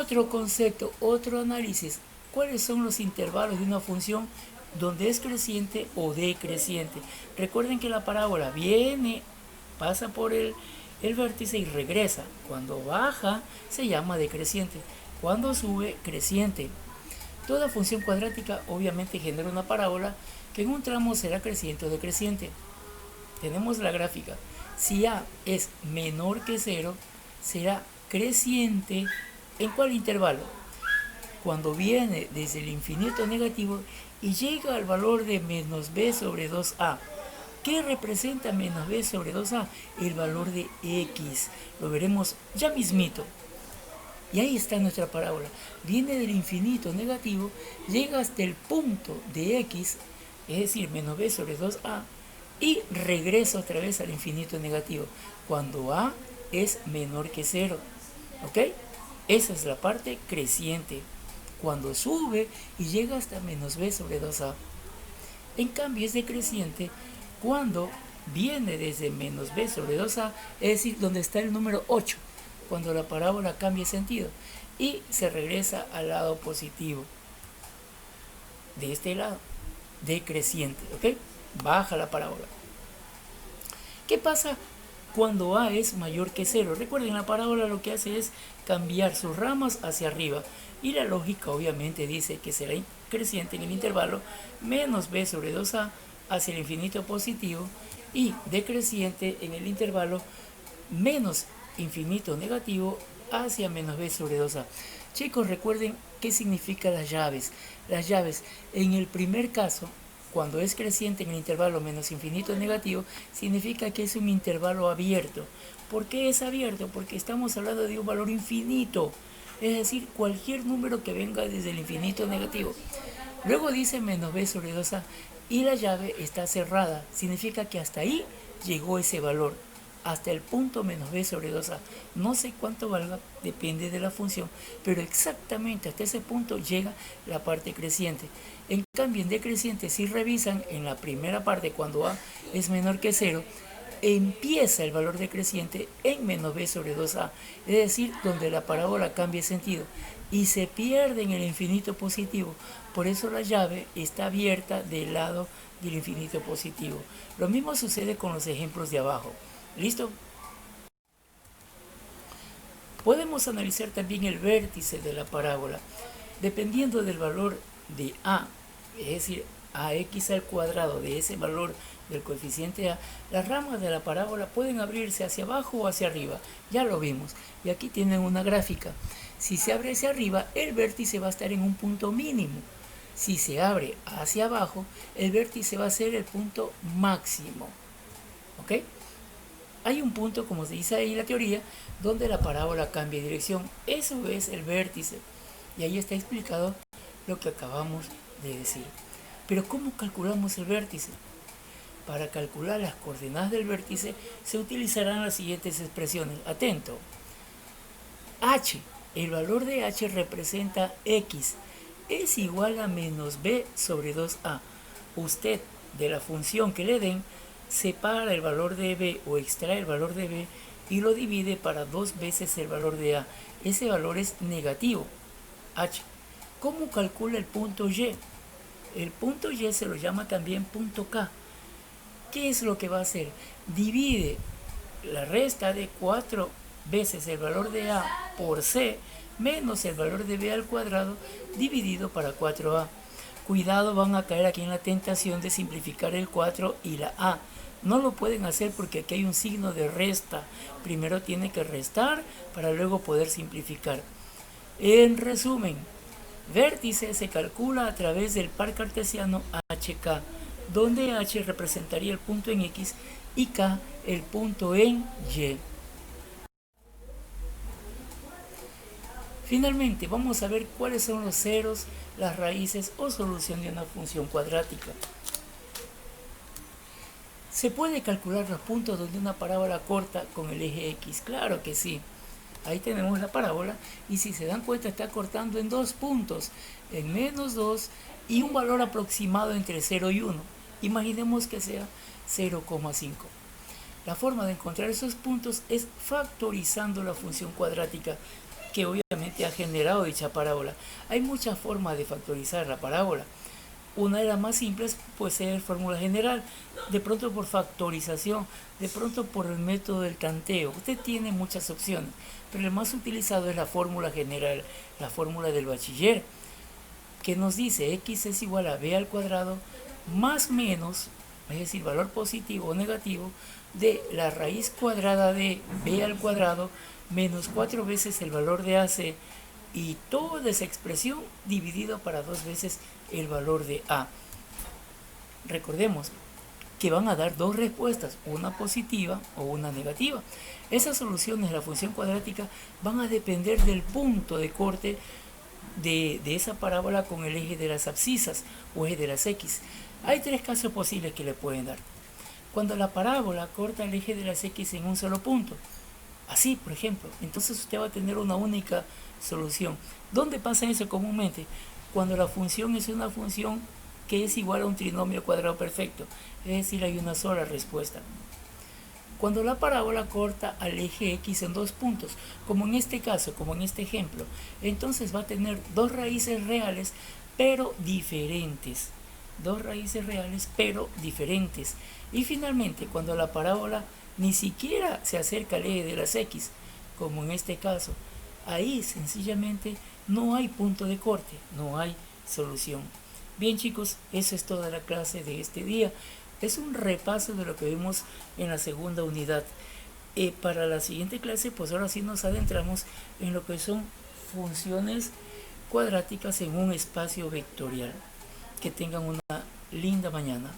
Otro concepto, otro análisis. ¿Cuáles son los intervalos de una función donde es creciente o decreciente? Recuerden que la parábola viene, pasa por el vértice y regresa. Cuando baja se llama decreciente. Cuando sube, creciente. Toda función cuadrática obviamente genera una parábola que en un tramo será creciente o decreciente. Tenemos la gráfica. Si a es menor que 0, será creciente. ¿En cuál intervalo? Cuando viene desde el infinito negativo y llega al valor de menos b sobre 2a. ¿Qué representa menos b sobre 2a? El valor de x. Lo veremos ya mismito. Y ahí está nuestra parábola. Viene del infinito negativo, llega hasta el punto de x, es decir, menos b sobre 2a, y regresa otra vez al infinito negativo, cuando a es menor que 0. ¿Ok? Esa es la parte creciente. Cuando sube y llega hasta menos b sobre 2a. En cambio es decreciente cuando viene desde menos b sobre 2a, es decir, donde está el número 8, cuando la parábola cambia sentido y se regresa al lado positivo. De este lado, decreciente, ¿ok? Baja la parábola. ¿Qué pasa cuando a es mayor que 0? Recuerden, la parábola lo que hace es cambiar sus ramas hacia arriba. Y la lógica obviamente dice que será creciente en el intervalo menos b sobre 2a hacia el infinito positivo y decreciente en el intervalo menos infinito negativo hacia menos b sobre 2a. Chicos, recuerden qué significan las llaves. Las llaves, en el primer caso, cuando es creciente en el intervalo menos infinito negativo, significa que es un intervalo abierto. ¿Por qué es abierto? Porque estamos hablando de un valor infinito, es decir, cualquier número que venga desde el infinito negativo. Luego dice menos b sobre 2a y la llave está cerrada, significa que hasta ahí llegó ese valor, hasta el punto menos b sobre 2a. No sé cuánto valga, depende de la función, pero exactamente hasta ese punto llega la parte creciente. En cambio, en decreciente, si revisan en la primera parte, cuando a es menor que 0, empieza el valor decreciente en menos b sobre 2a, es decir, donde la parábola cambia sentido y se pierde en el infinito positivo. Por eso la llave está abierta del lado del infinito positivo. Lo mismo sucede con los ejemplos de abajo. ¿Listo? Podemos analizar también el vértice de la parábola. Dependiendo del valor de a, es decir, ax al cuadrado, de ese valor del coeficiente a, las ramas de la parábola pueden abrirse hacia abajo o hacia arriba. Ya lo vimos. Y aquí tienen una gráfica. Si se abre hacia arriba, el vértice va a estar en un punto mínimo. Si se abre hacia abajo, el vértice va a ser el punto máximo. ¿Ok? Hay un punto, como se dice ahí en la teoría, donde la parábola cambia de dirección. Eso es el vértice. Y ahí está explicado lo que acabamos de decir. Pero ¿cómo calculamos el vértice? Para calcular las coordenadas del vértice se utilizarán las siguientes expresiones. Atento. H, el valor de h representa x, es igual a menos b sobre 2a. Usted, de la función que le den, separa el valor de b o extrae el valor de b y lo divide para 2 veces el valor de a. Ese valor es negativo, h. ¿Cómo calcula el punto y? El punto y se lo llama también punto k. ¿Qué es lo que va a hacer? Divide la resta de 4 veces el valor de a por c menos el valor de b al cuadrado dividido para 4a. Cuidado, van a caer aquí en la tentación de simplificar el 4 y la a. No lo pueden hacer porque aquí hay un signo de resta. Primero tiene que restar para luego poder simplificar. En resumen, vértice se calcula a través del par cartesiano HK, donde h representaría el punto en x y k el punto en y. Finalmente, vamos a ver cuáles son los ceros, las raíces o solución de una función cuadrática. ¿Se puede calcular los puntos donde una parábola corta con el eje x? Claro que sí. Ahí tenemos la parábola y si se dan cuenta está cortando en 2 puntos, en menos 2 y un valor aproximado entre 0 y 1. Imaginemos que sea 0,5. La forma de encontrar esos puntos es factorizando la función cuadrática. que obviamente ha generado dicha parábola. Hay muchas formas de factorizar la parábola. Una de las más simples puede ser fórmula general, de pronto por factorización, de pronto por el método del tanteo. Usted tiene muchas opciones, pero el más utilizado es la fórmula general, la fórmula del bachiller, que nos dice x es igual a b al cuadrado más menos, es decir, valor positivo o negativo, de la raíz cuadrada de b al cuadrado menos 4 veces el valor de AC y toda esa expresión dividido para 2 veces el valor de A. Recordemos que van a dar dos respuestas, una positiva o una negativa. Esas soluciones de la función cuadrática van a depender del punto de corte de esa parábola con el eje de las abscisas o eje de las X. Hay tres casos posibles que le pueden dar. Cuando la parábola corta el eje de las X en un solo punto, así por ejemplo, entonces usted va a tener una única solución. ¿Dónde pasa eso comúnmente? Cuando la función es una función que es igual a un trinomio cuadrado perfecto, es decir, hay una sola respuesta. Cuando la parábola corta al eje X en dos puntos, como en este caso, como en este ejemplo, entonces va a tener dos raíces reales pero diferentes. Dos raíces reales pero diferentes. Y finalmente, cuando la parábola ni siquiera se acerca al eje de las X, como en este caso, ahí sencillamente no hay punto de corte, no hay solución. Bien chicos, eso es toda la clase de este día. Es un repaso de lo que vimos en la segunda unidad. Para la siguiente clase, pues ahora sí nos adentramos en lo que son funciones cuadráticas en un espacio vectorial. Que tengan una linda mañana.